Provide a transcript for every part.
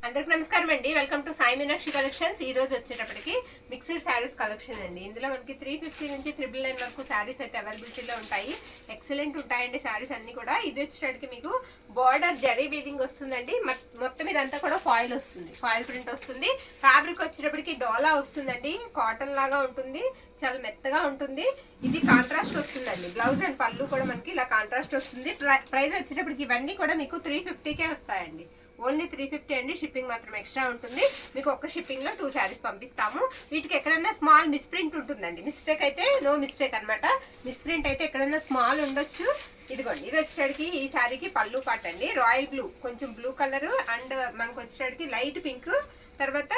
అందరికి నమస్కారం అండి. Welcome to Sai Meenakshi collections. ఈ రోజు వచ్చేటప్పటికి మిక్స్డ్ శారీస్ కలెక్షన్ అండి. ఇందులో మనకి 350 నుంచి 999 వరకు శారీస్ అయితే అవైలబిలిటీలో ఉంటాయి. ఎక్సలెంట్ ఉంటాయండి శారీస్ అన్ని కూడా. ఇది వచ్చేటప్పటికి మీకు బార్డర్ జరీ వీవింగ్ వస్తుందండి. మొత్తం ఇదంతా కూడా ఫాయిల్ వస్తుంది, ఫాయిల్ ప్రింట్ వస్తుంది. ఫ్యాబ్రిక్ వచ్చేటప్పటికి డోలా వస్తుందండి, కాటన్ లాగా ఉంటుంది, చాలా మెత్తగా ఉంటుంది. ఇది కాంట్రాస్ట్ వస్తుందండి. బ్లౌజ్ అండ్ పళ్ళు కూడా మనకి ఇలా కాంట్రాస్ట్ వస్తుంది. ప్రైస్ వచ్చేటప్పటికి ఇవన్నీ కూడా మీకు 350కే వస్తాయండి. ఓన్లీ 350 అండి. షిప్పింగ్ మాత్రం ఎక్స్ట్రా ఉంటుంది. మీకు ఒక్క షిప్పింగ్ లో 2 శారీస్ పంపిస్తాము. వీటికి ఎక్కడైనా స్మాల్ మిస్ప్రింట్ ఉంటుందండి. మిస్టేక్ అయితే నో మిస్టేక్ అనమాట. మిస్ప్రింట్ అయితే ఎక్కడైనా స్మాల్ ఉండొచ్చు. ఇదిగోండి, ఇది వచ్చేటికి ఈ శారీకి పళ్ళు పాట అండి. రాయల్ బ్లూ, కొంచెం బ్లూ కలర్ అండ్ మనకు వచ్చేటికి లైట్ పింక్, తర్వాత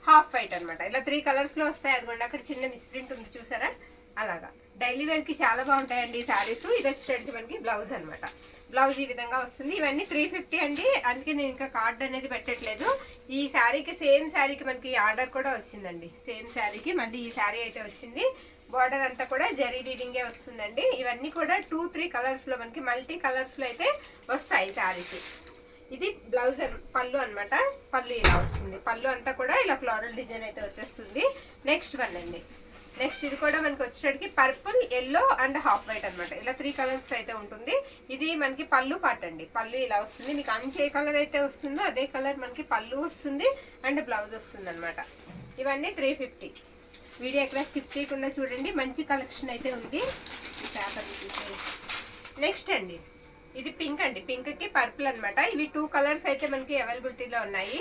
హాఫ్ వైట్ అనమాట. ఇలా 3 కలర్స్ లో వస్తాయి. అదిగోండి, అక్కడ చిన్న మిస్ప్రింట్ ఉంది చూసారా, అలాగా. డైలీ వేర్ కి చాలా బాగుంటాయండి ఈ శారీస్. ఇది వచ్చేటికి మనకి బ్లౌజ్ అనమాట. బ్లౌజ్ ఈ విధంగా వస్తుంది. ఇవన్నీ 350 అండి. అందుకే నేను ఇంకా కార్డ్ అనేది పెట్టట్లేదు. ఈ శారీకి సేమ్ శారీకి మనకి ఆర్డర్ కూడా వచ్చిందండి. సేమ్ శారీకి మళ్ళీ ఈ శారీ అయితే వచ్చింది. బార్డర్ అంతా కూడా జరీ వీవింగే వస్తుందండి. ఇవన్నీ కూడా 2-3 కలర్స్ లో మనకి మల్టీ కలర్స్ లో అయితే వస్తాయి శారీస్. ఇది బ్లౌజ్ పళ్ళు అనమాట. పళ్ళు ఇలా వస్తుంది. పళ్ళు అంతా కూడా ఇలా ఫ్లోరల్ డిజైన్ అయితే వచ్చేస్తుంది. నెక్స్ట్ వన్ అండి. నెక్స్ట్ ఇది కూడా మనకి వచ్చేటికి purple, yellow and half white అనమాట. ఇలా 3 కలర్స్ అయితే ఉంటుంది. ఇది మనకి పళ్ళు పాట అండి. పళ్ళు ఇలా వస్తుంది. మీకు అంచు ఏ కలర్ అయితే వస్తుందో అదే కలర్ మనకి పళ్ళు వస్తుంది అండ్ బ్లౌజ్ వస్తుంది అనమాట. ఇవన్నీ 350. వీడియో ఎక్కడ స్కిప్ చేయకుండా చూడండి, మంచి కలెక్షన్ అయితే ఉంది. నెక్స్ట్ అండి, ఇది పింక్ అండి. పింక్ కి పర్పుల్ అనమాట. ఇవి 2 కలర్స్ అయితే మనకి అవైలబిలిటీలో ఉన్నాయి.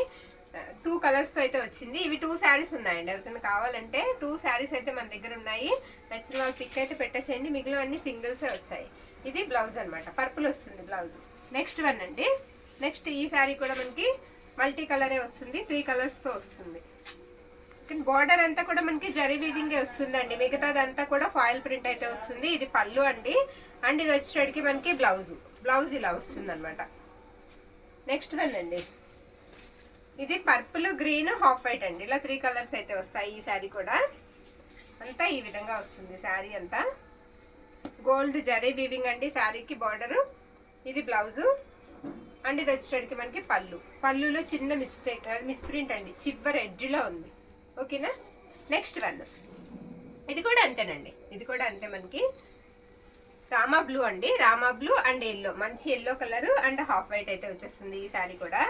2 కలర్స్ అయితే వచ్చింది. ఇవి 2 శారీస్ ఉన్నాయండి. ఎవరికైనా కావాలంటే 2 శారీస్ అయితే మన దగ్గర ఉన్నాయి. నచ్చిన వాళ్ళు పిక్ అయితే పెట్టేసేయండి. మిగిలినవన్నీ సింగిల్సే వచ్చాయి. ఇది బ్లౌజ్ అనమాట. పర్పుల్ వస్తుంది బ్లౌజ్. నెక్స్ట్ వన్ అండి. నెక్స్ట్ ఈ శారీ కూడా మనకి మల్టీ కలరే వస్తుంది. 3 కలర్స్ తో వస్తుంది. బార్డర్ అంతా కూడా మనకి జరీ వీవింగే వస్తుందండి. మిగతాదంతా కూడా ఫాయిల్ ప్రింట్ అయితే వస్తుంది. ఇది పళ్ళు అండి. అండ్ ఇది వచ్చేటికి మనకి బ్లౌజ్. బ్లౌజ్ ఇలా వస్తుంది అనమాట. నెక్స్ట్ వన్ అండి, ఇది పర్పుల్, గ్రీన్, హాఫ్ వైట్ అండి. ఇలా 3 కలర్స్ అయితే వస్తాయి. ఈ శారీ కూడా అంతా ఈ విధంగా వస్తుంది. శారీ అంతా గోల్డ్ జరీ వీవింగ్ అండి శారీకి బార్డర్. ఇది బ్లౌజు అండ్ ఇది వచ్చేటికి మనకి పళ్ళు. పళ్ళులో చిన్న మిస్ప్రింట్ అండి, చివరి ఎడ్జ్లో ఉంది. ఓకేనా. నెక్స్ట్ వన్, ఇది కూడా అంతేనండి. ఇది కూడా అంతే మనకి రామా బ్లూ అండి. రామా బ్లూ అండ్ ఎల్లో, మంచి yellow colour and half white అయితే వచ్చేస్తుంది. ఈ శారీ కూడా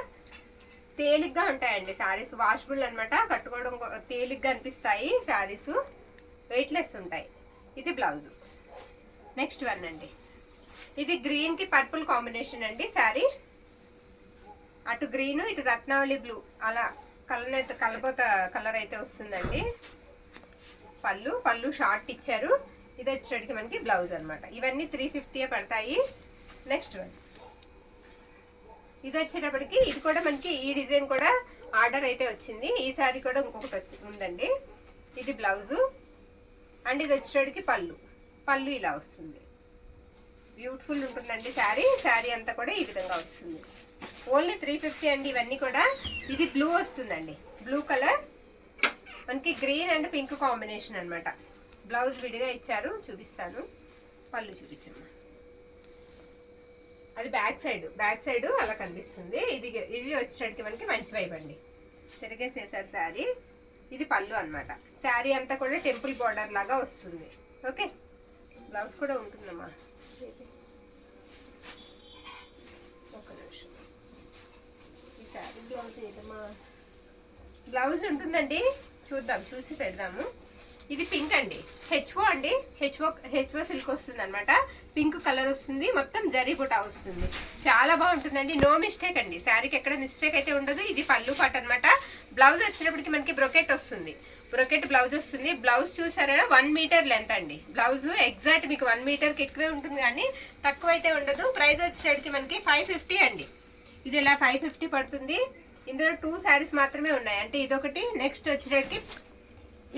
తేలిగ్గా ఉంటాయండి శారీస్. వాషబుల్ అనమాట. కట్టుకోవడం తేలిగ్గా అనిపిస్తాయి శారీస్, వెయిట్లెస్ ఉంటాయి. ఇది బ్లౌజ్. నెక్స్ట్ వన్ అండి, ఇది గ్రీన్ కి పర్పుల్ కాంబినేషన్ అండి శారీ. అటు గ్రీన్, ఇటు రత్నావళి బ్లూ, అలా కలర్ అయితే కలపోత కలర్ అయితే వస్తుందండి. పళ్ళు షార్ట్ ఇచ్చారు. ఇది వచ్చేటికి మనకి బ్లౌజ్ అనమాట. ఇవన్నీ 350 పడతాయి. నెక్స్ట్ వన్, ఇది వచ్చేటప్పటికి ఇది కూడా మనకి ఈ డిజైన్ కూడా ఆర్డర్ అయితే వచ్చింది. ఈ శారీ కూడా ఇంకొకటి ఉందండి. ఇది బ్లౌజు అండ్ ఇది వచ్చేటప్పటికి పళ్ళు ఇలా వస్తుంది. బ్యూటిఫుల్ ఉంటుందండి శారీ. శారీ అంతా కూడా ఈ విధంగా వస్తుంది. ఓన్లీ 350 అండి ఇవన్నీ కూడా. ఇది బ్లూ వస్తుందండి. బ్లూ కలర్ మనకి గ్రీన్ అండ్ పింక్ కాంబినేషన్ అనమాట. బ్లౌజ్ విడిగా ఇచ్చారు, చూపిస్తాను. పళ్ళు చూపించాను. అది బ్యాక్ సైడ్ అలా కనిపిస్తుంది. ఇది వచ్చేటికి మనకి మంచి వైబ్ అండి. తిరిగేసేసారు శారీ. ఇది పళ్ళు అనమాట. శారీ అంతా కూడా టెంపుల్ బార్డర్ లాగా వస్తుంది. ఓకే. బ్లౌజ్ కూడా ఉంటుందమ్మా. ఒక నిమిషం, ఈ శారీ బ్లౌజ్ ఏదమ్మా. బ్లౌజ్ ఉంటుందండి, చూద్దాం, చూసి పెడదాము. ఇది పింక్ అండి. హెచ్ఓ అండి. హెచ్ఓ సిల్క్ వస్తుంది అనమాట. పింక్ కలర్ వస్తుంది. మొత్తం జరీ బుటా వస్తుంది. చాలా బాగుంటుందండి. నో మిస్టేక్ అండి. శారీకి ఎక్కడ మిస్టేక్ అయితే ఉండదు. ఇది పళ్ళు పాట అనమాట. బ్లౌజ్ వచ్చినప్పటికి మనకి బ్రొకెట్ వస్తుంది. బ్రొకెట్ బ్లౌజ్ వస్తుంది. బ్లౌజ్ చూసారా, 1 మీటర్ లెంత్ అండి. బ్లౌజ్ ఎగ్జాక్ట్ మీకు 1 మీటర్కి ఎక్కువే ఉంటుంది, కానీ తక్కువ అయితే ఉండదు. ప్రైస్ వచ్చేటికి మనకి 550 అండి. ఇది ఇలా 550 పడుతుంది. ఇందులో 2 శారీస్ మాత్రమే ఉన్నాయి. అంటే ఇదొకటి. నెక్స్ట్ వచ్చేటికి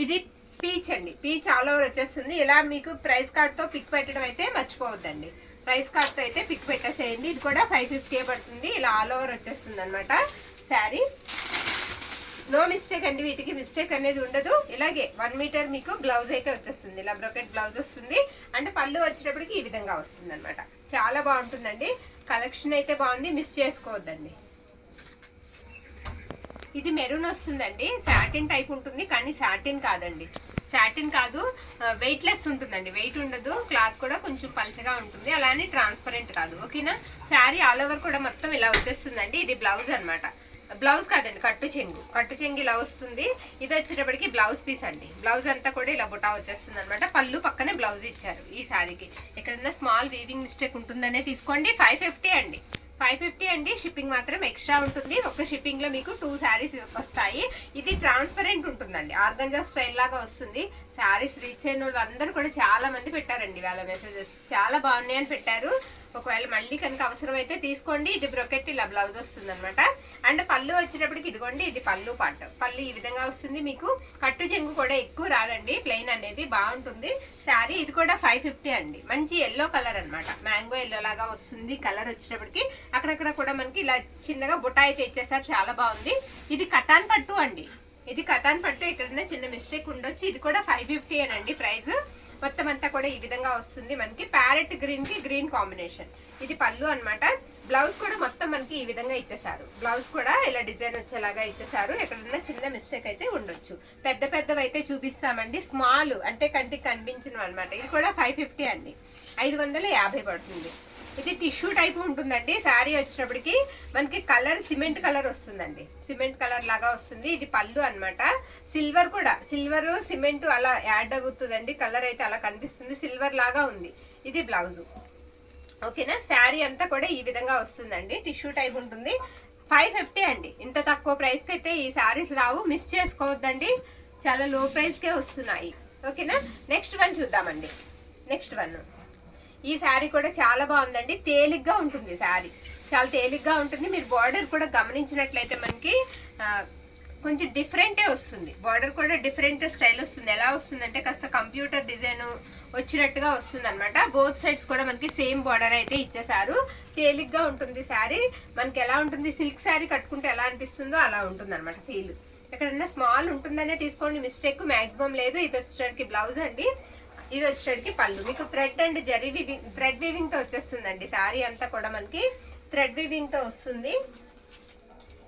ఇది పీచ్ అండి. పీచ్ ఆల్ ఓవర్ వచ్చేస్తుంది. ఇలా మీకు ప్రైస్ కార్డ్తో పిక్ పెట్టడం అయితే మర్చిపోవద్దండి. ప్రైస్ కార్డ్తో అయితే పిక్ పెట్టేసేయండి. ఇది కూడా 550 పడుతుంది. ఇలా ఆల్ ఓవర్ వచ్చేస్తుంది అనమాట శారీ. నో మిస్టేక్ అండి. వీటికి మిస్టేక్ అనేది ఉండదు. ఇలాగే 1 మీటర్ మీకు బ్లౌజ్ అయితే వచ్చేస్తుంది. ఇలా బ్రొకెట్ బ్లౌజ్ వస్తుంది. అండ్ పళ్ళు వచ్చేటప్పటికి ఈ విధంగా వస్తుంది అనమాట. చాలా బాగుంటుందండి. కలెక్షన్ అయితే బాగుంది, మిస్ చేసుకోవద్దండి. ఇది మెరూన్ వస్తుందండి, సాటిన్ టైప్ ఉంటుంది కానీ సాటిన్ కాదండి, సాటిన్ కాదు, వెయిట్ లెస్ ఉంటుందండి, వెయిట్ ఉండదు, క్లాత్ కూడా కొంచెం పల్చగా ఉంటుంది, అలానే ట్రాన్స్పరెంట్ కాదు. ఓకేనా, శారీ ఆల్ ఓవర్ కూడా మొత్తం ఇలా వచ్చేస్తుందండి. ఇది బ్లౌజ్ అనమాట, బ్లౌజ్ కాదండి కట్టు చెంగు ఇలా వస్తుంది. ఇది వచ్చేటప్పటికి బ్లౌజ్ పీస్ అండి, బ్లౌజ్ అంతా కూడా ఇలా బుటా వచ్చేస్తుంది అనమాట. పళ్ళు పక్కనే బ్లౌజ్ ఇచ్చారు ఈ శారీకి. ఎక్కడన్నా స్మాల్ వీవింగ్ మిస్టేక్ ఉంటుందనే తీసుకోండి. 550 అండి, 550 అండి. షిప్పింగ్ మాత్రం ఎక్స్ట్రా ఉంటుంది. ఒక షిప్పింగ్ లో మీకు 2 శారీస్ వస్తాయి. ఇది ట్రాన్స్పరెంట్ ఉంటుందండి, ఆర్గంజా స్టైల్ లాగా వస్తుంది. శారీస్ రీచ్ అయిన వాళ్ళు అందరూ కూడా చాలా మంది పెట్టారండి వాళ్ళ మెసేజెస్, చాలా బాగున్నాయి అని పెట్టారు. ఒకవేళ మళ్ళీ కనుక అవసరమైతే తీసుకోండి. ఇది బ్రొకెట్ ఇలా బ్లౌజ్ వస్తుంది అనమాట. అండ్ పళ్ళు వచ్చేటప్పటికి ఇదిగోండి, ఇది పళ్ళు పార్ట్. పళ్ళు ఈ విధంగా వస్తుంది. మీకు కట్టు చెంగు కూడా ఎక్కువ రాదండి, ప్లెయిన్ అనేది బాగుంటుంది శారీ. ఇది కూడా 550 అండి. మంచి ఎల్లో కలర్ అనమాట, మ్యాంగో ఎల్లో లాగా వస్తుంది కలర్ వచ్చేటప్పటికి. అక్కడక్కడ కూడా మనకి ఇలా చిన్నగా బుట్ట అయితే ఇచ్చేసారు, చాలా బాగుంది. ఇది కటాన్ పట్టు అండి, ఇది కటాన్ పట్టు. ఎక్కడైనా చిన్న మిస్టేక్ ఉండొచ్చు. ఇది కూడా 550 అండి ప్రైస్. మొత్తం అంతా కూడా ఈ విధంగా వస్తుంది మనకి. ప్యారెట్ గ్రీన్ కి గ్రీన్ కాంబినేషన్. ఇది పళ్ళు అనమాట. బ్లౌజ్ కూడా మొత్తం మనకి ఈ విధంగా ఇచ్చేసారు, బ్లౌజ్ కూడా ఇలా డిజైన్ వచ్చేలాగా ఇచ్చేసారు. ఎక్కడన్నా చిన్న మిస్టేక్ అయితే ఉండొచ్చు. పెద్దవి అయితే చూపిస్తామండి, స్మాల్ అంటే కంటికి కనిపించినవి అనమాట. ఇది కూడా 550 అండి, 550 పడుతుంది. ఇది టిష్యూ టైప్ ఉంటుందండి. శారీ వచ్చేటప్పటికి మనకి కలర్ సిమెంట్ కలర్ వస్తుందండి, సిమెంట్ కలర్ లాగా వస్తుంది. ఇది పళ్ళు అనమాట. సిల్వర్ కూడా, సిల్వర్ సిమెంట్ అలా యాడ్ అవుతుందండి, కలర్ అయితే అలా కనిపిస్తుంది, సిల్వర్ లాగా ఉంది. ఇది బ్లౌజ్. ఓకేనా, శారీ అంతా కూడా ఈ విధంగా వస్తుందండి, టిష్యూ టైప్ ఉంటుంది. 550 అండి. ఇంత తక్కువ ప్రైస్ కి అయితే ఈ శారీస్ రావు, మిస్ చేసుకోవద్దండి, చాలా లో ప్రైస్ కే వస్తున్నాయి. ఓకేనా, నెక్స్ట్ వన్ చూద్దామండి. నెక్స్ట్ వన్, ఈ శారీ కూడా చాలా బాగుందండి, తేలిగ్గా ఉంటుంది శారీ, చాలా తేలిగ్గా ఉంటుంది. మీరు బార్డర్ కూడా గమనించినట్లయితే మనకి కొంచెం డిఫరెంటే వస్తుంది, బార్డర్ కూడా డిఫరెంట్ స్టైల్ వస్తుంది. ఎలా వస్తుందంటే కాస్త కంప్యూటర్ డిజైన్ వచ్చినట్టుగా వస్తుంది అనమాట. బోత్ సైడ్స్ కూడా మనకి సేమ్ బార్డర్ అయితే ఇచ్చేసారు. తేలిగ్గా ఉంటుంది శారీ. మనకి ఎలా ఉంటుంది, సిల్క్ శారీ కట్టుకుంటే ఎలా అనిపిస్తుందో అలా ఉంటుంది అనమాట ఫీల్. ఎక్కడన్నా స్మాల్ ఉంటుందనే తీసుకోండి, మిస్టేక్ మాక్సిమం లేదు. ఇది వచ్చేసరికి బ్లౌజ్ అండి, ఇది వచ్చేసరికి పళ్ళు. మీకు thread and zari weaving, thread weaving తో వచ్చేస్తుందండి శారీ అంతా కూడా మనకి థ్రెడ్ వీవింగ్ తో వస్తుంది.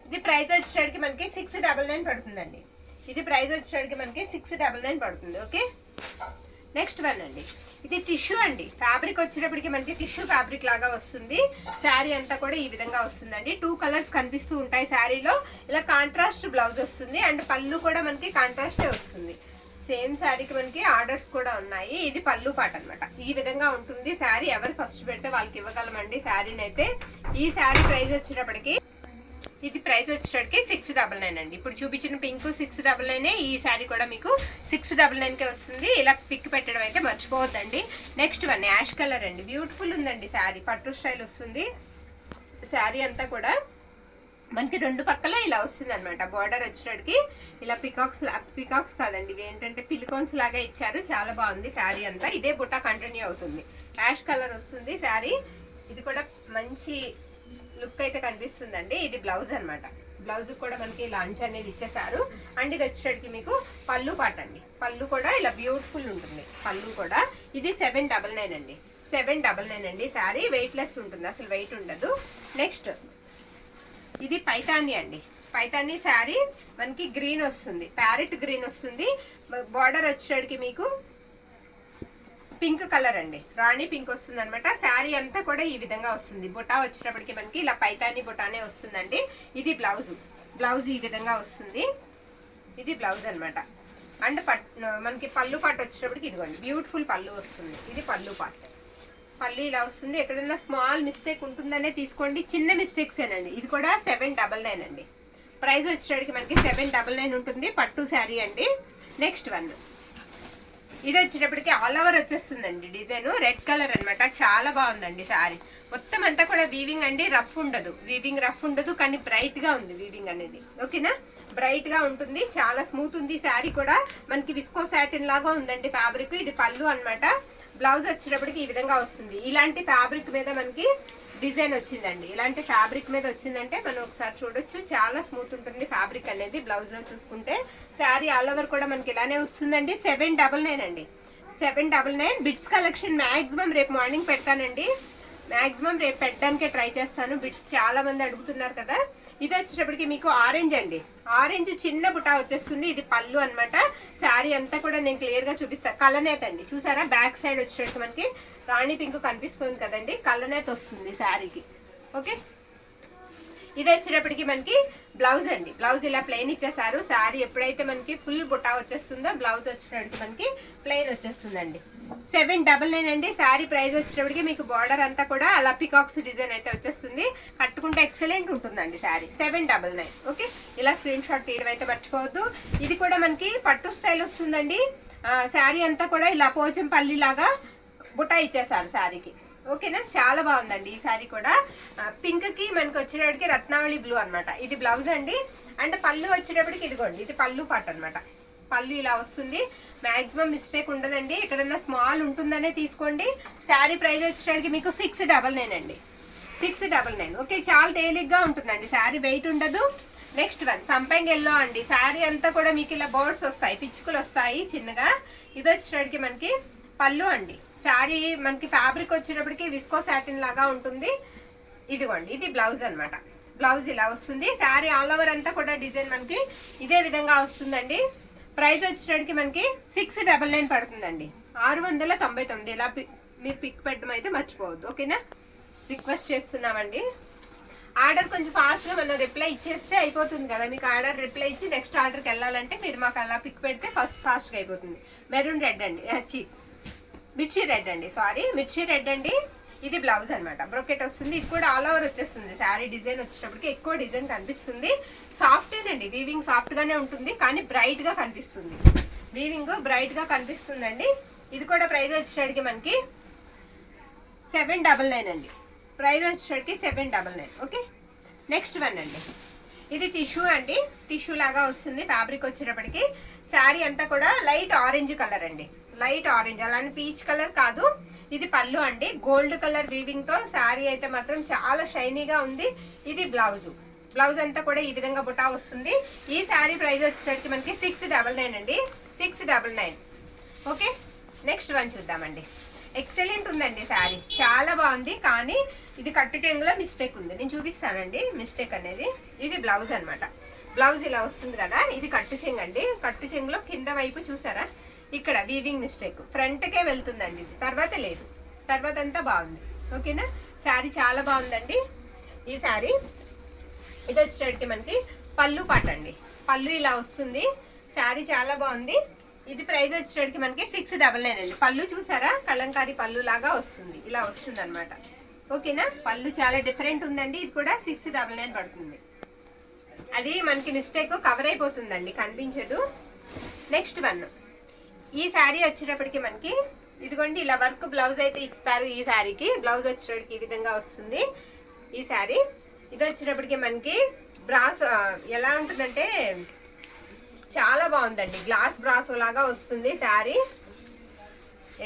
ఇది ప్రైస్ వచ్చేసరికి మనకి 699 పడుతుందండి. ఇది ప్రైస్ వచ్చేసరికి మనకి 699 పడుతుంది. ఓకే, నెక్స్ట్ వన్ అండి. ఇది టిష్యూ అండి, ఫ్యాబ్రిక్ వచ్చేటప్పటికి మనకి టిష్యూ ఫ్యాబ్రిక్ లాగా వస్తుంది. శారీ అంతా కూడా ఈ విధంగా వస్తుందండి. 2 కలర్స్ కనిపిస్తూ ఉంటాయి శారీలో. ఇలా కాంట్రాస్ట్ బ్లౌజ్ వస్తుంది అండ్ పళ్ళు కూడా మనకి కాంట్రాస్టే వస్తుంది. సేమ్ శారీకి మనకి ఆర్డర్స్ కూడా ఉన్నాయి. ఇది పళ్ళు పాట అనమాట. ఈ విధంగా ఉంటుంది శారీ. ఎవరు ఫస్ట్ పెడితే వాళ్ళకి ఇవ్వగలమండి శారీని అయితే. ఈ శారీ ప్రైస్ వచ్చేటప్పటికి, ఇది ప్రైస్ వచ్చేటప్పటికి 699 అండి. ఇప్పుడు చూపించిన పింక్ 699, ఈ శారీ కూడా మీకు 699కే వస్తుంది. ఇలా పిక్ పెట్టడం అయితే మర్చిపోవద్దండి. నెక్స్ట్ వన్ యాష్ కలర్ అండి, బ్యూటిఫుల్ ఉందండి శారీ, పట్టు స్టైల్ వస్తుంది. శారీ అంతా కూడా మనకి 2 పక్కల ఇలా వస్తుంది అనమాట. బార్డర్ వచ్చేటికి ఇలా పికాక్స్ కాదండి, ఇవి ఏంటంటే పిలికోన్స్ లాగా ఇచ్చారు, చాలా బాగుంది శారీ అంతా. ఇదే బుట్ట కంటిన్యూ అవుతుంది. యాష్ కలర్ వస్తుంది శారీ. ఇది కూడా మంచి లుక్ అయితే కనిపిస్తుందండి. ఇది బ్లౌజ్ అనమాట. బ్లౌజ్ కూడా మనకి ఇలా అంచు అనేది ఇచ్చేసారు. అండ్ ఇది వచ్చేటికి మీకు పళ్ళు పాట అండి, పళ్ళు కూడా ఇలా బ్యూటిఫుల్ ఉంటుంది పళ్ళు కూడా. ఇది 799 అండి, 799 అండి శారీ. వెయిట్ లెస్ ఉంటుంది, అసలు వెయిట్ ఉండదు. నెక్స్ట్ ఇది పైతాని అండి, పైతాని శారీ. మనకి గ్రీన్ వస్తుంది, ప్యారెట్ గ్రీన్ వస్తుంది. బార్డర్ వచ్చేటికి మీకు పింక్ కలర్ అండి, రాణి పింక్ వస్తుంది అనమాట. శారీ అంతా కూడా ఈ విధంగా వస్తుంది. బుటా వచ్చేటప్పటికి మనకి ఇలా పైతాని బుటానే వస్తుందండి. ఇది బ్లౌజ్, బ్లౌజ్ ఈ విధంగా వస్తుంది. ఇది బ్లౌజ్ అనమాట. అండ్ మనకి పళ్ళు పాటు వచ్చేటప్పటికి ఇదిగోండి బ్యూటిఫుల్ పళ్ళు వస్తుంది. ఇది పళ్ళు పాటు, పళ్ళు ఇలా వస్తుంది. ఎక్కడన్నా స్మాల్ మిస్టేక్ ఉంటుందనే తీసుకోండి, చిన్న మిస్టేక్స్ ఏనండి. ఇది కూడా 799 అండి. ప్రైస్ వచ్చేటప్పటికి మనకి 799 ఉంటుంది. పట్టు శారీ అండి. నెక్స్ట్ వన్, ఇది వచ్చేటప్పటికి ఆల్ ఓవర్ వచ్చేస్తుందండి డిజైన్, రెడ్ కలర్ అనమాట. చాలా బాగుందండి శారీ. మొత్తం అంతా కూడా వీవింగ్ అండి, రఫ్ ఉండదు, వీవింగ్ రఫ్ ఉండదు, కానీ బ్రైట్ గా ఉంది వీవింగ్ అనేది. ఓకేనా, బ్రైట్ గా ఉంటుంది, చాలా స్మూత్ ఉంది శారీ కూడా. మనకి విస్కో సాటిన్ లాగా ఉందండి ఫ్యాబ్రిక్. ఇది పళ్ళు అనమాట. బ్లౌజ్ వచ్చేటప్పటికి ఈ విధంగా వస్తుంది. ఇలాంటి ఫ్యాబ్రిక్ మీద మనకి డిజైన్ వచ్చిందండి. ఇలాంటి ఫ్యాబ్రిక్ మీద వచ్చిందంటే మనం ఒకసారి చూడొచ్చు, చాలా స్మూత్ ఉంటుంది ఫ్యాబ్రిక్ అనేది. బ్లౌజ్ లో చూసుకుంటే శారీ ఆల్ ఓవర్ కూడా మనకి ఇలానే వస్తుందండి. 799 అండి, 799. బిట్స్ కలెక్షన్ మాక్సిమం రేపు మార్నింగ్ పెడతానండి. మాక్సిమం రేపు పెట్టడానికే ట్రై చేస్తాను. బిట్స్ చాలా మంది అడుగుతున్నారు కదా. ఇది వచ్చేటప్పటికి మీకు ఆరెంజ్ అండి, ఆరెంజ్ చిన్న బుటా వచ్చేస్తుంది. ఇది పళ్ళు అన్నమాట. శారీ అంతా కూడా నేను క్లియర్ గా చూపిస్తా. కలనేత అండి, చూసారా బ్యాక్ సైడ్ వచ్చేటట్టు మనకి రాణి పింక్ కనిపిస్తుంది కదండి, కలనేత వస్తుంది శారీకి. ఓకే, ఇది వచ్చేటప్పటికి మనకి బ్లౌజ్ అండి. బ్లౌజ్ ఇలా ప్లెయిన్ ఇచ్చేసారు. శారీ ఎప్పుడైతే మనకి ఫుల్ బుటా వచ్చేస్తుందో బ్లౌజ్ వచ్చేటప్పటికి మనకి ప్లెయిన్ వచ్చేస్తుందండి. 799 అండి. శారీ ప్రైస్ వచ్చేటప్పటికి మీకు బార్డర్ అంతా కూడా అలా పికాక్స్ డిజైన్ అయితే వచ్చేస్తుంది. కట్టుకుంటే ఎక్సలెంట్ ఉంటుందండి శారీ. 799. ఓకే, ఇలా స్క్రీన్ షాట్ తీయడం అయితే మర్చిపోవద్దు. ఇది కూడా మనకి పట్టు స్టైల్ వస్తుందండి. శారీ అంతా కూడా ఇలా పోచంపల్లి లాగా బుటా ఇచ్చేసారు శారీకి. ఓకేనా, చాలా బాగుందండి ఈ శారీ కూడా. పింక్ కి మనకి వచ్చేటప్పటికి రత్నావళి బ్లూ అన్నమాట. ఇది బ్లౌజ్ అండి. అండ్ పళ్ళు వచ్చేటప్పటికి ఇదిగోండి, ఇది పళ్ళు పాట అన్నమాట. పళ్ళు ఇలా వస్తుంది. మాక్సిమం మిస్టేక్ ఉండదండి, ఎక్కడన్నా స్మాల్ ఉంటుందనే తీసుకోండి. శారీ ప్రైస్ వచ్చేటప్పటికి మీకు 699 అండి. 699. ఓకే, చాలా తేలిగ్గా ఉంటుందండి శారీ, వెయిట్ ఉండదు. నెక్స్ట్ వన్ సంపంగి ఎల్లో అండి. శారీ అంతా కూడా మీకు ఇలా బర్డ్స్ వస్తాయి, పిచ్చుకలు వస్తాయి చిన్నగా. ఇది వచ్చేటప్పటికి మనకి పళ్ళు అండి. శారీ మనకి ఫ్యాబ్రిక్ వచ్చేటప్పటికి విస్కో సాటిన్ లాగా ఉంటుంది. ఇదిగోండి, ఇది బ్లౌజ్ అన్నమాట. బ్లౌజ్ ఇలా వస్తుంది. శారీ ఆల్ ఓవర్ అంతా కూడా డిజైన్ మనకి ఇదే విధంగా వస్తుందండి. ప్రైస్ వచ్చేటప్పటికి మనకి 699 పడుతుందండి. 699. ఇలా మీరు పిక్ పెట్టడం అయితే మర్చిపోవద్దు. ఓకేనా, రిక్వెస్ట్ చేస్తున్నామండి. ఆర్డర్ కొంచెం ఫాస్ట్గా మనం రిప్లై ఇచ్చేస్తే అయిపోతుంది కదా. మీకు ఆర్డర్ రిప్లై ఇచ్చి నెక్స్ట్ ఆర్డర్కి వెళ్ళాలంటే మీరు మాకు అలా పిక్ పెడితే ఫాస్ట్గా అయిపోతుంది. మెరూన్ రెడ్ అండి, మిర్చి రెడ్ అండి, సారీ మిర్చి రెడ్ అండి. ఇది బ్లౌజ్ అనమాట. బ్రొకెట్ వస్తుంది. ఇది కూడా ఆల్ ఓవర్ వచ్చేస్తుంది. శారీ డిజైన్ వచ్చేటప్పటికి ఎక్కువ డిజైన్ కనిపిస్తుంది. సాఫ్టేనండి, వీవింగ్ సాఫ్ట్ గానే ఉంటుంది కానీ బ్రైట్ గా కనిపిస్తుంది. వీవింగ్ బ్రైట్ గా కనిపిస్తుందండి. ఇది కూడా ప్రైస్ వచ్చేటప్పటికి మనకి 799 అండి. ప్రైస్ వచ్చేటప్పటికి 799. ఓకే, నెక్స్ట్ వన్ అండి. ఇది టిష్యూ అండి, టిష్యూ లాగా వస్తుంది. ఫ్యాబ్రిక్ వచ్చేటప్పటికి శారీ అంతా కూడా లైట్ ఆరెంజ్ కలర్ అండి, లైట్ ఆరెంజ్, అలానే పీచ్ కలర్ కాదు. ఇది పళ్ళు అండి, గోల్డ్ కలర్ వీవింగ్ తో శారీ అయితే మాత్రం చాలా షైనీగా ఉంది. ఇది బ్లౌజ్. బ్లౌజ్ అంతా కూడా ఈ విధంగా బుటా వస్తుంది. ఈ శారీ ప్రైస్ వచ్చేసరికి మనకి 699 అండి. 699. ఓకే, నెక్స్ట్ వన్ చూద్దామండి. ఎక్సలెంట్ ఉందండి శారీ, చాలా బాగుంది. కానీ ఇది కట్టు చెంగులో మిస్టేక్ ఉంది, నేను చూపిస్తానండి మిస్టేక్ అనేది. ఇది బ్లౌజ్ అనమాట. బ్లౌజ్ ఇలా వస్తుంది కదా, ఇది కట్టు చెంగు అండి. కట్టు చెంగులో కింద వైపు చూసారా, ఇక్కడ వీవింగ్ మిస్టేక్. ఫ్రంట్కే వెళ్తుందండి, ఇది తర్వాత లేదు, తర్వాత అంతా బాగుంది. ఓకేనా, శారీ చాలా బాగుందండి ఈ శారీ. ఇది వచ్చేటప్పటికి మనకి పళ్ళు పాట అండి. పళ్ళు ఇలా వస్తుంది. శారీ చాలా బాగుంది. ఇది ప్రైస్ వచ్చేటప్పటికి మనకి 699 అండి. పళ్ళు చూసారా, కలంకారీ పళ్ళు లాగా వస్తుంది, ఇలా వస్తుంది అనమాట. ఓకేనా, పళ్ళు చాలా డిఫరెంట్ ఉందండి. ఇది కూడా 699 పడుతుంది. అది మనకి మిస్టేక్ కవర్ అయిపోతుందండి, కనిపించదు. నెక్స్ట్ వన్, ఈ శారీ వచ్చేటప్పటికి మనకి ఇదిగోండి ఇలా వర్క్ బ్లౌజ్ అయితే ఇస్తారు. ఈ శారీకి బ్లౌజ్ వచ్చేటప్పటికి ఈ విధంగా వస్తుంది ఈ శారీ. ఇది వచ్చేటప్పటికి మనకి బ్రాస్ ఎలా ఉంటుందంటే చాలా బాగుందండి, గ్లాస్ బ్రాసో లాగా వస్తుంది శారీ.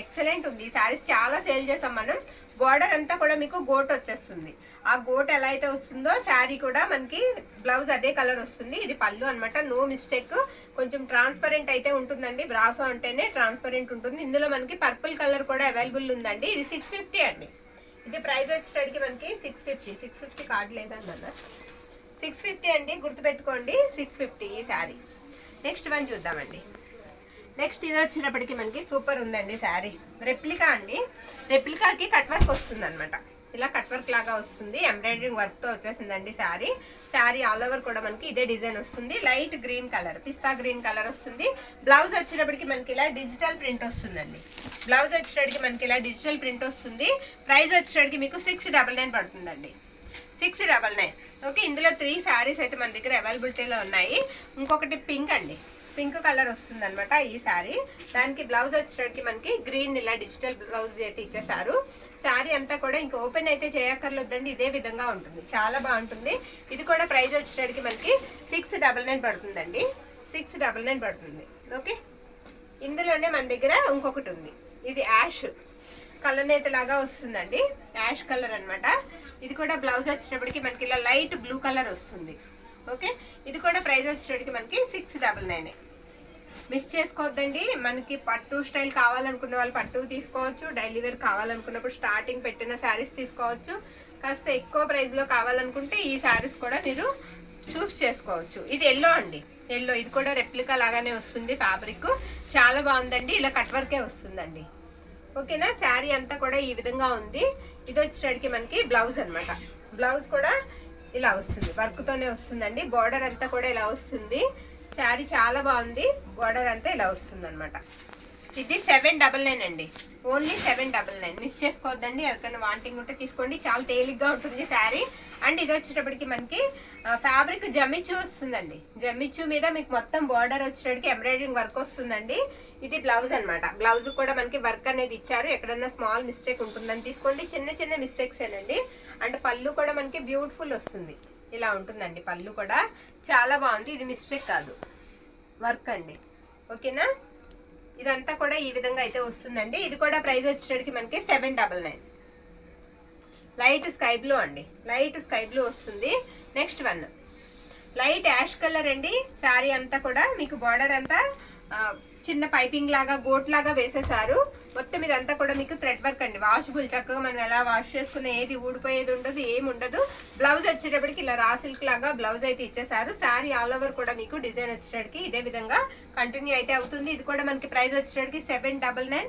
ఎక్సలెంట్ ఉంది. ఈ శారీస్ చాలా సేల్ చేసాం మనం. బోర్డర్ అంతా కూడా మీకు గోట్ వచ్చేస్తుంది. ఆ గోట్ ఎలా అయితే వస్తుందో శారీ కూడా మనకి బ్లౌజ్ అదే కలర్ వస్తుంది. ఇది పళ్ళు అనమాట, నో మిస్టేక్. కొంచెం ట్రాన్స్పరెంట్ అయితే ఉంటుందండి, బ్రాసో అంటేనే ట్రాన్స్పరెంట్ ఉంటుంది. ఇందులో మనకి పర్పుల్ కలర్ కూడా అవైలబుల్ ఉందండి. ఇది 650 అండి. ఇది ప్రైస్ వచ్చేటప్పటికి మనకి 650 కార్డు లేదన్న 650 అండి, గుర్తుపెట్టుకోండి 650 ఈ శారీ. నెక్స్ట్ వన్ చూద్దామండి. నెక్స్ట్ ఇది వచ్చేటప్పటికి మనకి సూపర్ ఉందండి శారీ. రెప్లికా అండి, రెప్లికాకి కట్ వర్క్ వస్తుంది అనమాట. ఇలా కట్ వర్క్ లాగా వస్తుంది, ఎంబ్రాయిడరింగ్ వర్క్ తో వచ్చేసిందండి శారీ. శారీ ఆల్ ఓవర్ కూడా మనకి ఇదే డిజైన్ వస్తుంది. లైట్ గ్రీన్ కలర్, పిస్తా గ్రీన్ కలర్ వస్తుంది. బ్లౌజ్ వచ్చేటప్పటికి మనకి ఇలా డిజిటల్ ప్రింట్ వస్తుందండి. బ్లౌజ్ వచ్చేటప్పటికి మనకి ఇలా డిజిటల్ ప్రింట్ వస్తుంది. ప్రైస్ వచ్చేటప్పటికి మీకు 699 పడుతుందండి. 699. ఓకే, ఇందులో 3 శారీస్ అయితే మన దగ్గర అవైలబిలిటీలో ఉన్నాయి. ఇంకొకటి పింక్ అండి, పింక్ కలర్ వస్తుంది అనమాట ఈ శారీ. దానికి బ్లౌజ్ వచ్చేటప్పటికి మనకి గ్రీన్ ఇలా డిజిటల్ బ్లౌజ్ అయితే ఇచ్చేసారు. శారీ అంతా కూడా ఇంకా ఓపెన్ అయితే చేయక్కర్లేదండి, ఇదే విధంగా ఉంటుంది, చాలా బాగుంటుంది. ఇది కూడా ప్రైస్ వచ్చేటప్పటికి మనకి 699 పడుతుందండి. 699 పడుతుంది. ఓకే, ఇందులోనే మన దగ్గర ఇంకొకటి ఉంది. ఇది యాష్ కలనేత లాగా వస్తుందండి, యాష్ కలర్ అనమాట. ఇది కూడా బ్లౌజ్ వచ్చేటప్పటికి మనకి ఇలా లైట్ బ్లూ కలర్ వస్తుంది. ఓకే, ఇది కూడా ప్రైస్ వచ్చేటప్పటికి మనకి 699. మిస్ చేసుకోవద్దండి. మనకి పట్టు స్టైల్ కావాలనుకున్న వాళ్ళు పట్టు తీసుకోవచ్చు, డైలీ వేర్ కావాలనుకున్నప్పుడు స్టార్టింగ్ పెట్టిన శారీస్ తీసుకోవచ్చు. కాస్త ఎక్కువ ప్రైస్లో కావాలనుకుంటే ఈ శారీస్ కూడా మీరు చూస్ చేసుకోవచ్చు. ఇది ఎల్లో అండి, ఎల్లో. ఇది కూడా రెప్లికా లాగానే వస్తుంది. ఫ్యాబ్రిక్ చాలా బాగుందండి. ఇలా కట్ వర్కే వస్తుందండి. ఓకేనా. శారీ అంతా కూడా ఈ విధంగా ఉంది. ఇది వచ్చేటికి మనకి బ్లౌజ్ అనమాట. బ్లౌజ్ కూడా ఇలా వస్తుంది, వర్క్తోనే వస్తుందండి. బార్డర్ అంతా కూడా ఇలా వస్తుంది. శారీ చాలా బాగుంది. బార్డర్ అంతా ఇలా వస్తుంది అనమాట. ఇది 799 అండి, ఓన్లీ 799. మిస్ చేసుకోవద్దండి. ఎవరికైనా వాంటింగ్ ఉంటే తీసుకోండి. చాలా తేలిగ్గా ఉంటుంది శారీ. అండ్ ఇది వచ్చేటప్పటికి మనకి ఫ్యాబ్రిక్ జమ్మిచ్చు వస్తుందండి. జమ్మిచ్చు మీద మీకు మొత్తం బార్డర్ వచ్చేటప్పటికి ఎంబ్రాయిడరింగ్ వర్క్ వస్తుందండి. ఇది బ్లౌజ్ అనమాట. బ్లౌజ్ కూడా మనకి వర్క్ అనేది ఇచ్చారు. ఎక్కడన్నా స్మాల్ మిస్టేక్ ఉంటుందని తీసుకోండి. చిన్న చిన్న మిస్టేక్స్ ఏనండి. అండ్ పళ్ళు కూడా మనకి బ్యూటిఫుల్ వస్తుంది. ఇలా ఉంటుందండి పళ్ళు కూడా. చాలా బాగుంది. ఇది మిస్టేక్ కాదు, వర్క్ అండి. ఓకేనా. ఇదంతా కూడా ఈ విధంగా అయితే వస్తుందండి. ఇది కూడా ప్రైస్ వచ్చేటప్పటికి మనకి 799. లైట్ స్కై బ్లూ అండి, లైట్ స్కై బ్లూ వస్తుంది. Next one light ash colour అండి. శారీ అంతా కూడా మీకు బార్డర్ అంతా చిన్న పైపింగ్ లాగా గోట్ లాగా వేసేసారు. మొత్తం ఇదంతా కూడా మీకు థ్రెడ్ వర్క్ అండి. వాషబుల్, చక్కగా మనం ఎలా వాష్ చేసుకున్న ఏది ఊడిపోయేది ఉండదు, ఏమి ఉండదు. బ్లౌజ్ వచ్చేటప్పటికి ఇలా రా సిల్క్ లాగా బ్లౌజ్ అయితే ఇచ్చేసారు. శారీ ఆల్ ఓవర్ కూడా మీకు డిజైన్ వచ్చేటప్పటికి ఇదే విధంగా కంటిన్యూ అయితే అవుతుంది. ఇది కూడా మనకి ప్రైస్ వచ్చేటప్పటికి 799.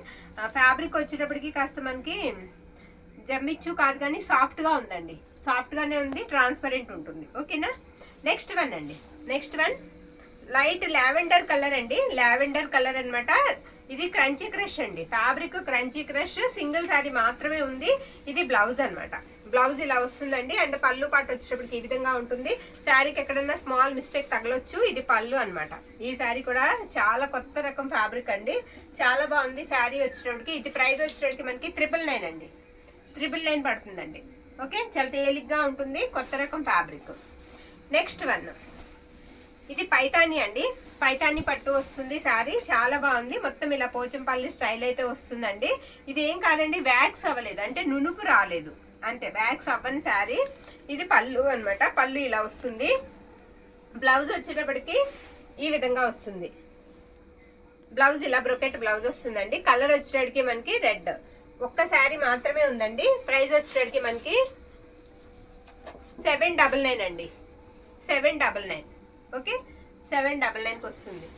ఫ్యాబ్రిక్ వచ్చేటప్పటికి కాస్త మనకి జమ్మిచ్చు కాదు కానీ సాఫ్ట్ గా ఉందండి. సాఫ్ట్ గానే ఉంది, ట్రాన్స్పరెంట్ ఉంటుంది. ఓకేనా. నెక్స్ట్ వన్ అండి, next one light lavender colour అండి. లావెండర్ కలర్ అనమాట. ఇది క్రంచీ క్రష్ అండి. Fabric crunchy crush, single sari మాత్రమే ఉంది. ఇది బ్లౌజ్ అనమాట. బ్లౌజ్ ఇలా వస్తుందండి. అండ్ పళ్ళు పాటు వచ్చేటప్పటికి ఈ విధంగా ఉంటుంది. శారీకి ఎక్కడన్నా స్మాల్ మిస్టేక్ తగలొచ్చు. ఇది పళ్ళు అనమాట. ఈ శారీ కూడా చాలా కొత్త రకం ఫ్యాబ్రిక్ అండి. చాలా బాగుంది శారీ వచ్చేటప్పటికి. ఇది ప్రైస్ వచ్చేటప్పటికి మనకి 999 అండి. 999 పడుతుందండి. ఓకే, చాలా తేలిగ్గా ఉంటుంది, కొత్త రకం ఫ్యాబ్రిక్. నెక్స్ట్ వన్ ఇది పైతాని అండి. పైతాని పట్టు వస్తుంది శారీ. చాలా బాగుంది. మొత్తం ఇలా పోచంపల్లి స్టైల్ అయితే వస్తుందండి. ఇది ఏం కాదండి, వ్యాక్స్ అవ్వలేదు, అంటే నునుపు రాలేదు, అంటే వ్యాక్స్ అవ్వని శారీ. ఇది పళ్ళు అనమాట. పళ్ళు ఇలా వస్తుంది. బ్లౌజ్ వచ్చేటప్పటికి ఈ విధంగా వస్తుంది. బ్లౌజ్ ఇలా బ్రొకెట్ బ్లౌజ్ వస్తుందండి. కలర్ వచ్చేటప్పటికి మనకి రెడ్. ఒక్క శారీ మాత్రమే ఉందండి. ప్రైస్ వచ్చేటప్పటికి మనకి 799 అండి. 799. ఓకే, 799కి వస్తుంది.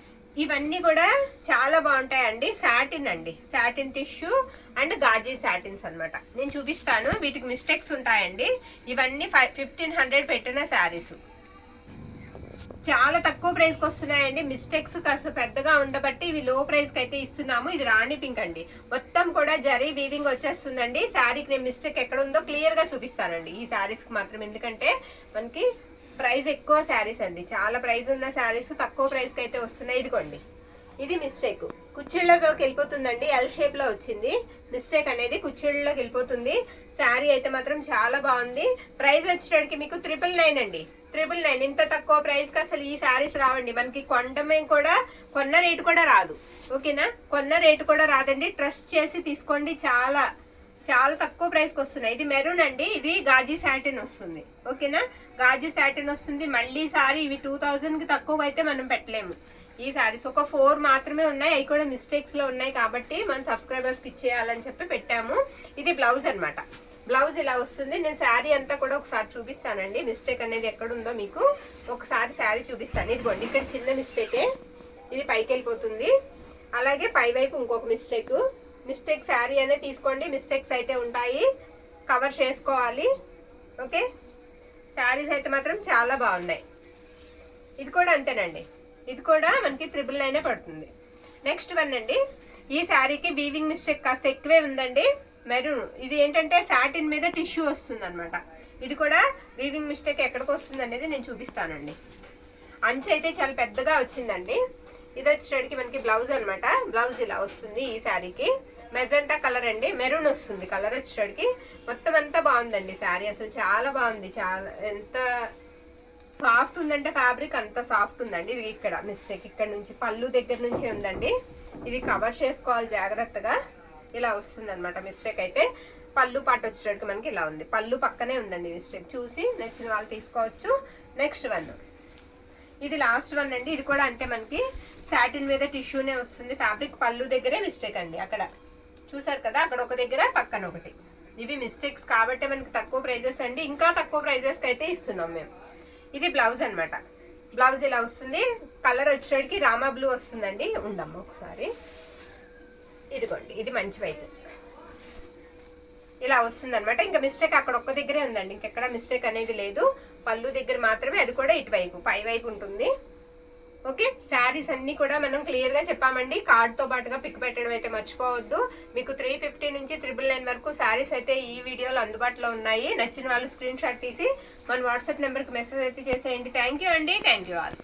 ఇవన్నీ కూడా చాలా బాగుంటాయండి. సాటిన్ అండి, సాటిన్ టిష్యూ అండ్ గాజీ సాటిన్స్ అనమాట. నేను చూపిస్తాను. వీటికి మిస్టేక్స్ ఉంటాయండి. ఇవన్నీ 1500 పెట్టిన శారీస్. చాలా తక్కువ ప్రైస్కి వస్తున్నాయండి. మిస్టేక్స్ కాస్త పెద్దగా ఉండబట్టి ఇవి లో ప్రైస్కి అయితే ఇస్తున్నాము. ఇది రాణి పింక్ అండి. మొత్తం కూడా జరీ వీవింగ్ వచ్చేస్తుందండి. శారీకి నేను మిస్టేక్ ఎక్కడ ఉందో క్లియర్ గా చూపిస్తానండి ఈ శారీస్కి మాత్రం. ఎందుకంటే మనకి ప్రైస్ ఎక్కువ శారీస్ అండి. చాలా ప్రైస్ ఉన్న శారీస్ తక్కువ ప్రైస్కి అయితే వస్తున్నాయి. ఇదిగోండి, ఇది మిస్టేక్ కుచ్చిళ్ళలోకి వెళ్ళిపోతుందండి. ఎల్ షేప్ లో వచ్చింది మిస్టేక్ అనేది, కుచ్చిళ్ళలోకి వెళ్ళిపోతుంది. శారీ అయితే మాత్రం చాలా బాగుంది. ప్రైస్ వచ్చేటప్పటికి మీకు 999 అండి. 999. ఇంత తక్కువ ప్రైస్ కి అసలు ఈ శారీస్ రావండి. మనకి కొనడమే కూడా, కొన్న రేటు కూడా రాదు. ఓకేనా, కొన్న రేటు కూడా రాదండి. ట్రస్ట్ చేసి తీసుకోండి. చాలా చాలా తక్కువ ప్రైస్ కి వస్తున్నాయి. ఇది మెరూన్ అండి. ఇది గాజీ సాటిన్ వస్తుంది. ఓకేనా, గాజీ సాటిన్ వస్తుంది. మళ్ళీ సారీ ఇవి 2000 కి తక్కువ అయితే మనం పెట్టలేము. ఈ శారీస్ ఒక 4 మాత్రమే ఉన్నాయి. అవి కూడా మిస్టేక్స్ లో ఉన్నాయి కాబట్టి మన సబ్స్క్రైబర్స్ కి ఇచ్చేయాలని చెప్పి పెట్టాము. ఇది బ్లౌజ్ అనమాట. బ్లౌజ్ ఇలా వస్తుంది. నేను శారీ అంతా కూడా ఒకసారి చూపిస్తానండి. మిస్టేక్ అనేది ఎక్కడుందో మీకు ఒకసారి శారీ చూపిస్తాను. ఇదిగోండి, ఇక్కడ చిన్న మిస్టేకే, ఇది పైకి వెళ్ళిపోతుంది. అలాగే పై వైపు ఇంకొక మిస్టేక్ శారీ అనేది తీసుకోండి. మిస్టేక్స్ అయితే ఉంటాయి, కవర్ చేసుకోవాలి. ఓకే, శారీస్ అయితే మాత్రం చాలా బాగున్నాయి. ఇది కూడా అంతేనండి. ఇది కూడా మనకి 999 పడుతుంది. నెక్స్ట్ వన్ అండి. ఈ శారీకి వీవింగ్ మిస్టేక్ కాస్త ఎక్కువే ఉందండి. మెరూన్. ఇది ఏంటంటే సాటిన్ మీద టిష్యూ వస్తుంది అనమాట. ఇది కూడా వీవింగ్ మిస్టేక్ ఎక్కడికి వస్తుంది అనేది నేను చూపిస్తానండి. అంచు అయితే చాలా పెద్దగా వచ్చిందండి. ఇది వచ్చేటికి మనకి బ్లౌజ్ అనమాట. బ్లౌజ్ ఇలా వస్తుంది ఈ శారీకి. మెజెంటా కలర్ అండి, మెరూన్ వస్తుంది కలర్ వచ్చేటికి. మొత్తం అంతా బాగుందండి శారీ. అసలు చాలా బాగుంది. చాలా ఎంత సాఫ్ట్ ఉందంటే ఫ్యాబ్రిక్ అంత సాఫ్ట్ ఉందండి. ఇది ఇక్కడ మిస్టేక్ ఇక్కడ నుంచి పళ్ళు దగ్గర నుంచి ఉందండి. ఇది కవర్ చేసుకోవాలి జాగ్రత్తగా. ఇలా వస్తుంది అనమాట మిస్టేక్ అయితే. పళ్ళు పాటు వచ్చేటట్టు మనకి ఇలా ఉంది. పళ్ళు పక్కనే ఉందండి మిస్టేక్. చూసి నచ్చిన వాళ్ళు తీసుకోవచ్చు. నెక్స్ట్ వన్, ఇది లాస్ట్ వన్ అండి. ఇది కూడా అంతే, మనకి సాటిన్ మీద టిష్యూనే వస్తుంది ఫ్యాబ్రిక్. పళ్ళు దగ్గరే మిస్టేక్ అండి, అక్కడ చూసారు కదా, అక్కడ ఒక దగ్గర పక్కన ఒకటి. ఇవి మిస్టేక్స్ కాబట్టి మనకి తక్కువ ప్రైజెస్ అండి, ఇంకా తక్కువ ప్రైజెస్కి అయితే ఇస్తున్నాం మేము. ఇది బ్లౌజ్ అనమాట. బ్లౌజ్ ఇలా వస్తుంది. కలర్ వచ్చేటికి రామా బ్లూ వస్తుందండి. ఉండమ్మా ఒకసారి, ఇదిగోండి, ఇది మంచి వైపు ఇలా వస్తుంది అనమాట. ఇంకా మిస్టేక్ అక్కడ ఒక్క దగ్గరే ఉందండి, ఇంకెక్కడ మిస్టేక్ అనేది లేదు. పళ్ళు దగ్గర మాత్రమే, అది కూడా ఇటువైపు పై వైపు ఉంటుంది. ఓకే, శారీస్ అన్ని కూడా మనం క్లియర్ గా చెప్పామండి. కార్డ్ తో పాటుగా పిక్ పెట్టడం అయితే మర్చిపోవద్దు. మీకు 350 నుంచి 999 వరకు శారీస్ అయితే ఈ వీడియోలో అందుబాటులో ఉన్నాయి. నచ్చిన వాళ్ళు స్క్రీన్ షాట్ తీసి మన వాట్సాప్ నెంబర్కి మెసేజ్ అయితే చేసేయండి. థ్యాంక్ యూ అండి, థ్యాంక్ యూ ఆల్.